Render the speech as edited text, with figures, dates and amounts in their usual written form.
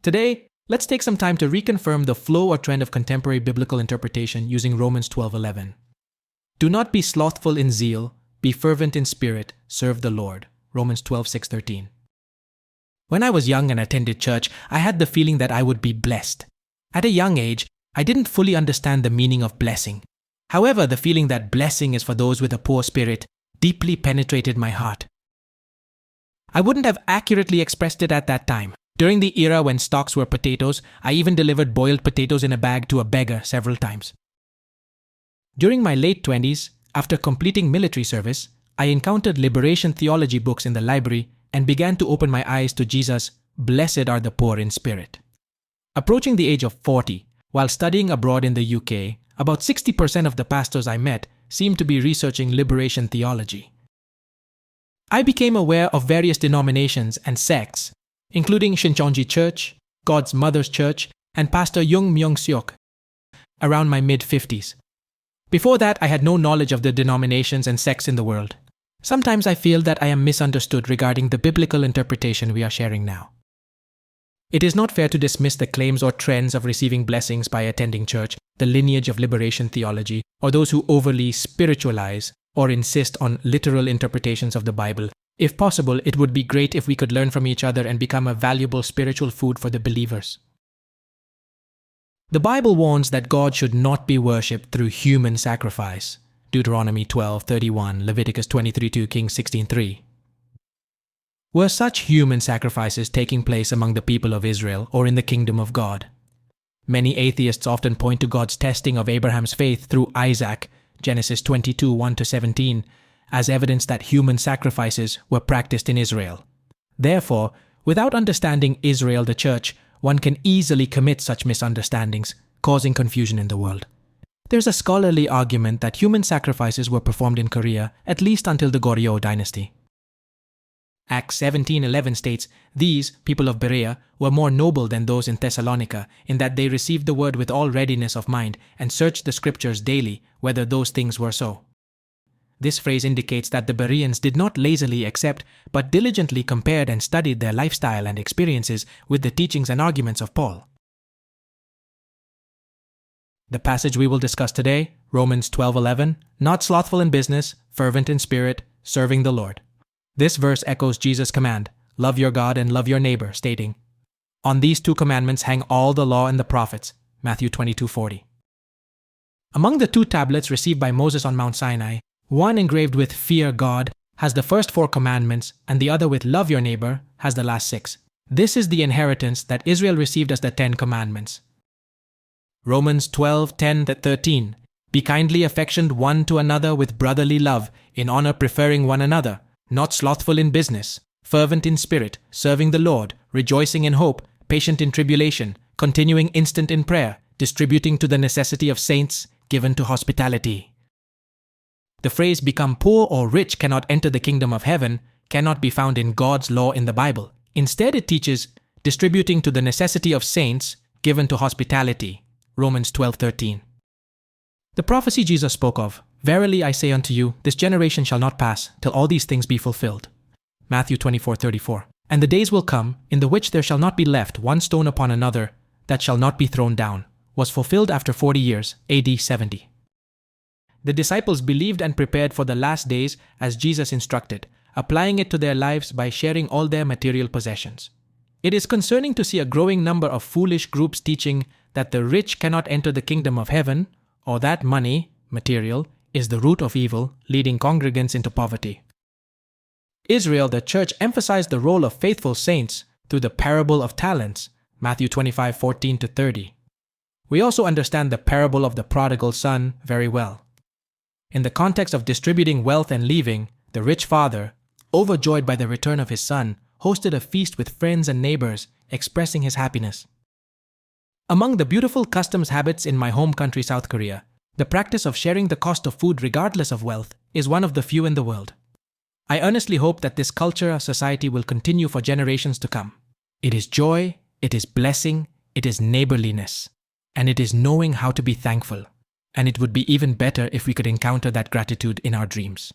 Today, let's take some time to reconfirm the flow or trend of contemporary biblical interpretation using Romans 12:11. Do not be slothful in zeal, be fervent in spirit, serve the Lord. Romans 12:6-13. When I was young and attended church, I had the feeling that I would be blessed. At a young age, I didn't fully understand the meaning of blessing. However, the feeling that blessing is for those with a poor spirit deeply penetrated my heart. I wouldn't have accurately expressed it at that time. During the era when stocks were potatoes, I even delivered boiled potatoes in a bag to a beggar several times. During my late 20s, after completing military service, I encountered liberation theology books in the library and began to open my eyes to Jesus' "Blessed are the poor in spirit." Approaching the age of 40, while studying abroad in the UK, about 60% of the pastors I met seemed to be researching liberation theology. I became aware of various denominations and sects, including Shincheonji Church, God's Mother's Church, and Pastor Young Myung-seok, around my mid-50s. Before that, I had no knowledge of the denominations and sects in the world. Sometimes I feel that I am misunderstood regarding the biblical interpretation we are sharing now. It is not fair to dismiss the claims or trends of receiving blessings by attending church, the lineage of liberation theology, or those who overly spiritualize or insist on literal interpretations of the Bible. If possible, it would be great if we could learn from each other and become a valuable spiritual food for the believers. The Bible warns that God should not be worshipped through human sacrifice. Deuteronomy 12:31, Leviticus 23:2, Kings 16:3. Were such human sacrifices taking place among the people of Israel or in the kingdom of God? Many atheists often point to God's testing of Abraham's faith through Isaac, Genesis 22:1-17, as evidence that human sacrifices were practiced in Israel. Therefore, without understanding Israel, the church, one can easily commit such misunderstandings, causing confusion in the world. There's a scholarly argument that human sacrifices were performed in Korea at least until the Goryeo dynasty. Acts 17:11 states, "These, people of Berea, were more noble than those in Thessalonica, in that they received the word with all readiness of mind, and searched the scriptures daily, whether those things were so." This phrase indicates that the Bereans did not lazily accept, but diligently compared and studied their lifestyle and experiences with the teachings and arguments of Paul. The passage we will discuss today, Romans 12:11, "Not slothful in business, fervent in spirit, serving the Lord." This verse echoes Jesus' command, "Love your God and love your neighbor," stating, "On these two commandments hang all the law and the prophets," Matthew 22:40. Among the two tablets received by Moses on Mount Sinai, one engraved with "Fear God" has the first 4 commandments, and the other with "Love your neighbor" has the last 6. This is the inheritance that Israel received as the 10 commandments. Romans 12:10-13, "Be kindly affectioned one to another with brotherly love, in honor preferring one another, not slothful in business, fervent in spirit, serving the Lord, rejoicing in hope, patient in tribulation, continuing instant in prayer, distributing to the necessity of saints, given to hospitality." The phrase "become poor or rich cannot enter the kingdom of heaven" cannot be found in God's law in the Bible. Instead, it teaches distributing to the necessity of saints, given to hospitality. Romans 12:13. The prophecy Jesus spoke of, "Verily I say unto you, this generation shall not pass till all these things be fulfilled." Matthew 24:34. "And the days will come, in the which there shall not be left one stone upon another that shall not be thrown down," was fulfilled after 40 years, AD 70. The disciples believed and prepared for the last days as Jesus instructed, applying it to their lives by sharing all their material possessions. It is concerning to see a growing number of foolish groups teaching that the rich cannot enter the kingdom of heaven, or that money, material, is the root of evil, leading congregants into poverty. Israel, the church, emphasized the role of faithful saints through the parable of talents, Matthew 25:14-30. We also understand the parable of the prodigal son very well. In the context of distributing wealth and leaving, the rich father, overjoyed by the return of his son, hosted a feast with friends and neighbors, expressing his happiness. Among the beautiful customs habits in my home country, South Korea, the practice of sharing the cost of food regardless of wealth is one of the few in the world. I earnestly hope that this culture of society will continue for generations to come. It is joy, it is blessing, it is neighborliness, and it is knowing how to be thankful. And it would be even better if we could encounter that gratitude in our dreams.